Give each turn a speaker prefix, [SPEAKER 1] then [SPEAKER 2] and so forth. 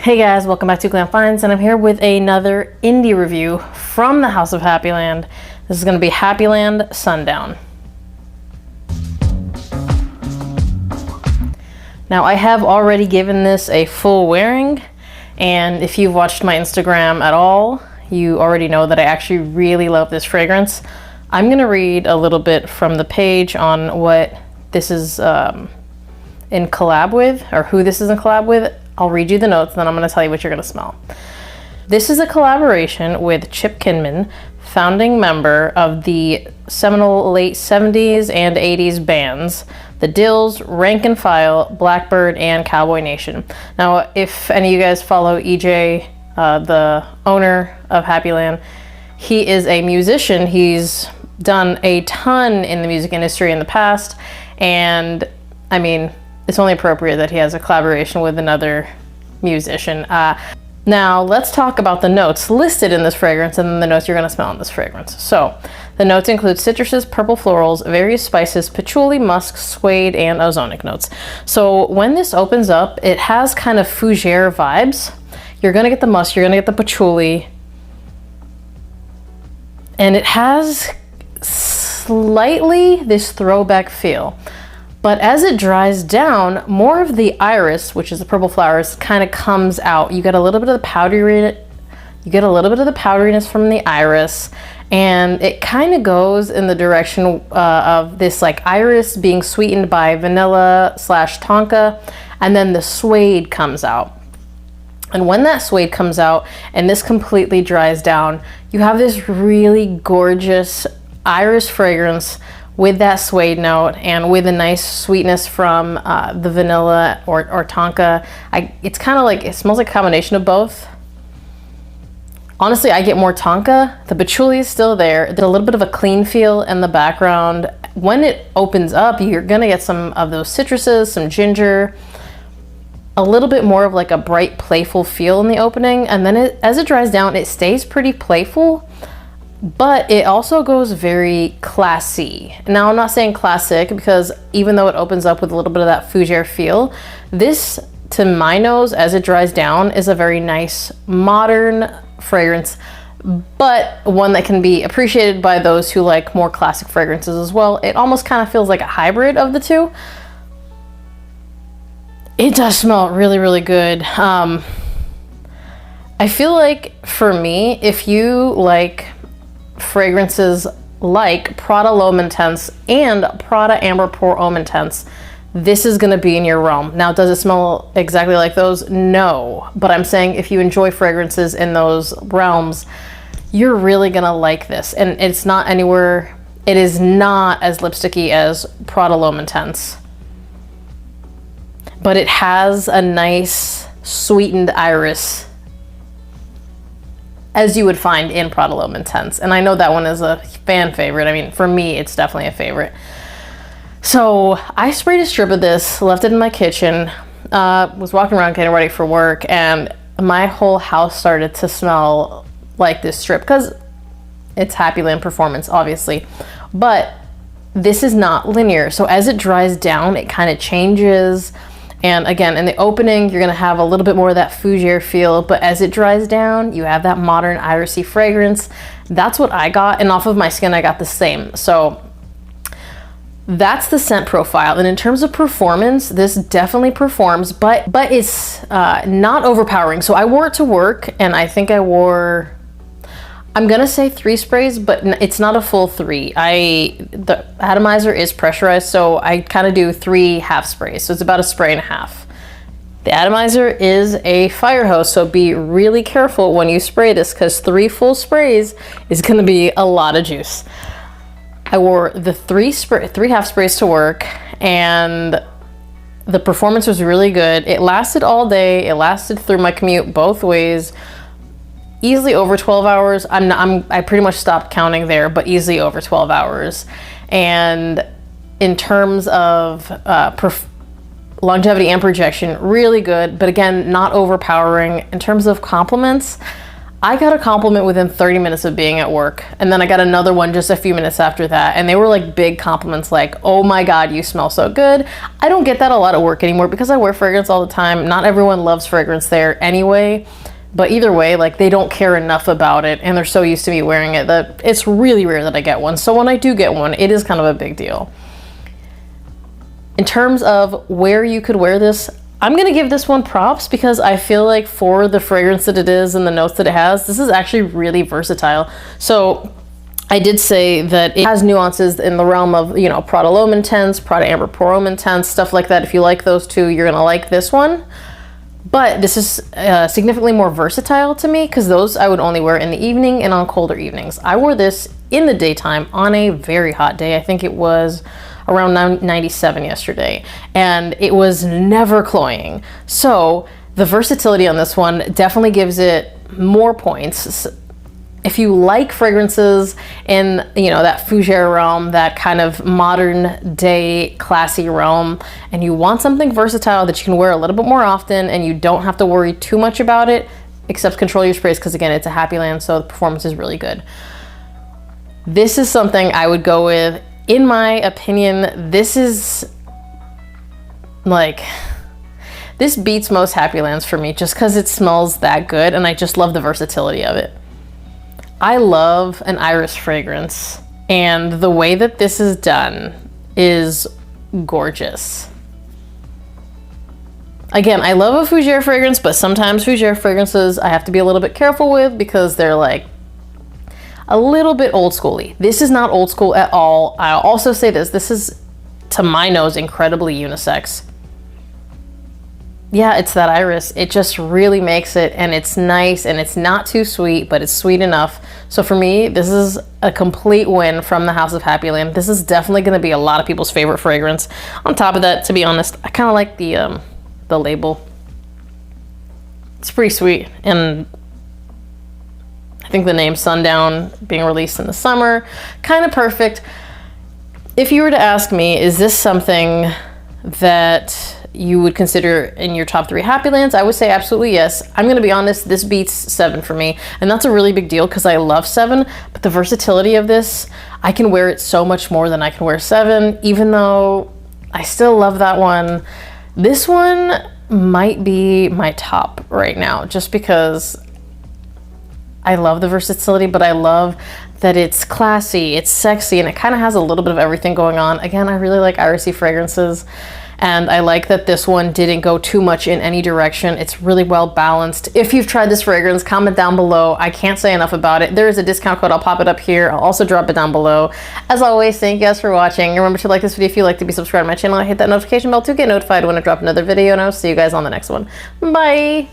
[SPEAKER 1] Hey guys, welcome back to Glam Finds, and I'm here with another indie review from the House of Happyland. This is going to be Happyland Sundown. Now, I have already given this a full wearing, and if you've watched my Instagram at all, you already know that I actually really love this fragrance. I'm going to read a little bit from the page on what this is in collab with, or who this is in collab with. I'll read you the notes, then I'm going to tell you what you're going to smell. This is a collaboration with Chip Kinman, founding member of the seminal late 70s and 80s bands, The Dills, Rank and File, Blackbird, and Cowboy Nation. Now, if any of you guys follow EJ, the owner of Happyland, he is a musician. He's done a ton in the music industry in the past, and I mean, it's only appropriate that he has a collaboration with another musician. Now let's talk about the notes listed in this fragrance and then the notes you're going to smell in this fragrance. So the notes include citruses, purple florals, various spices, patchouli, musk, suede, and ozonic notes. So when this opens up, it has kind of fougere vibes. You're going to get the musk, you're going to get the patchouli, and it has slightly this throwback feel. But as it dries down, more of the iris, which is the purple flowers, kind of comes out. You get a little bit of the powderiness from the iris, and it kind of goes in the direction of this like iris being sweetened by vanilla / tonka, and then the suede comes out. And when that suede comes out and this completely dries down, you have this really gorgeous iris fragrance with that suede note and with a nice sweetness from the vanilla or tonka. It's kind of like, it smells like a combination of both. Honestly, I get more tonka. The patchouli is still there. There's a little bit of a clean feel in the background. When it opens up, you're gonna get some of those citruses, some ginger, a little bit more of like a bright, playful feel in the opening. And then as it dries down, it stays pretty playful, but it also goes very classy. Now, I'm not saying classic because even though it opens up with a little bit of that fougere feel, this, to my nose, as it dries down, is a very nice modern fragrance, but one that can be appreciated by those who like more classic fragrances as well. It almost kind of feels like a hybrid of the two. It does smell really, really good. I feel like for me, if you like fragrances like Prada L'Homme Intense and Prada Amber Pour Homme Intense, this is going to be in your realm. Now, does it smell exactly like those? No, but I'm saying if you enjoy fragrances in those realms, you're really going to like this. And it's not anywhere, it is not as lipsticky as Prada L'Homme Intense, but it has a nice sweetened iris as you would find in Prada L'Homme Intense. And I know that one is a fan favorite. I mean, for me, it's definitely a favorite. So I sprayed a strip of this, left it in my kitchen, was walking around getting ready for work, and my whole house started to smell like this strip because it's Happyland Performance, obviously. But this is not linear. So as it dries down, it kind of changes. And again, in the opening, you're gonna have a little bit more of that fougere feel, but as it dries down, you have that modern irisy fragrance. That's what I got, and off of my skin, I got the same. So that's the scent profile. And in terms of performance, this definitely performs, but it's not overpowering. So I wore it to work, and I think I wore, I'm gonna say 3 sprays, but it's not a full 3. The atomizer is pressurized, so I kind of do 3 half sprays. So it's about a spray and a half. The atomizer is a fire hose, so be really careful when you spray this because 3 full sprays is gonna be a lot of juice. I wore the 3 half sprays to work, and the performance was really good. It lasted all day. It lasted through my commute both ways. Easily over 12 hours. I pretty much stopped counting there, but easily over 12 hours. And in terms of longevity and projection, really good, but again, not overpowering. In terms of compliments, I got a compliment within 30 minutes of being at work, and then I got another one just a few minutes after that, and they were like big compliments like, oh my god, you smell so good. I don't get that a lot at work anymore because I wear fragrance all the time. Not everyone loves fragrance there anyway, but either way, like, they don't care enough about it, and they're so used to me wearing it that it's really rare that I get one. So when I do get one, it is kind of a big deal. In terms of where you could wear this, I'm gonna give this one props because I feel like for the fragrance that it is and the notes that it has, this is actually really versatile. So I did say that it has nuances in the realm of, you know, Prada L'Homme Intense, Prada Amber Pour Homme Intense, stuff like that. If you like those two, you're gonna like this one. But this is significantly more versatile to me because those I would only wear in the evening and on colder evenings. I wore this in the daytime on a very hot day. I think it was around 97 yesterday, and it was never cloying. So the versatility on this one definitely gives it more points. If you like fragrances in, you know, that fougere realm, that kind of modern day classy realm, and you want something versatile that you can wear a little bit more often and you don't have to worry too much about it, except control your sprays, because again, it's a Happyland, so the performance is really good. This is something I would go with. In my opinion, this is like, this beats most Happylands for me just because it smells that good, and I just love the versatility of it. I love an iris fragrance, and the way that this is done is gorgeous. Again, I love a fougere fragrance, but sometimes fougere fragrances I have to be a little bit careful with because they're like a little bit old schooly. This is not old school at all. I'll also say this is, to my nose, incredibly unisex. Yeah, it's that iris. It just really makes it, and it's nice, and it's not too sweet, but it's sweet enough. So for me, this is a complete win from the House of Happyland. This is definitely gonna be a lot of people's favorite fragrance. On top of that, to be honest, I kind of like the label. It's pretty sweet, and I think the name Sundown being released in the summer, kind of perfect. If you were to ask me, is this something that you would consider in your top 3 Happylands, I would say absolutely yes. I'm gonna be honest, this beats 7 for me, and that's a really big deal because I love 7, but the versatility of this, I can wear it so much more than I can wear 7, even though I still love that one. This one might be my top right now, just because I love the versatility, but I love that it's classy, it's sexy, and it kind of has a little bit of everything going on. Again, I really like irisy fragrances, and I like that this one didn't go too much in any direction. It's really well balanced. If you've tried this fragrance, comment down below. I can't say enough about it. There is a discount code. I'll pop it up here. I'll also drop it down below. As always, thank you guys for watching. Remember to like this video if you like, to be subscribed to my channel, and hit that notification bell to get notified when I drop another video, and I'll see you guys on the next one. Bye!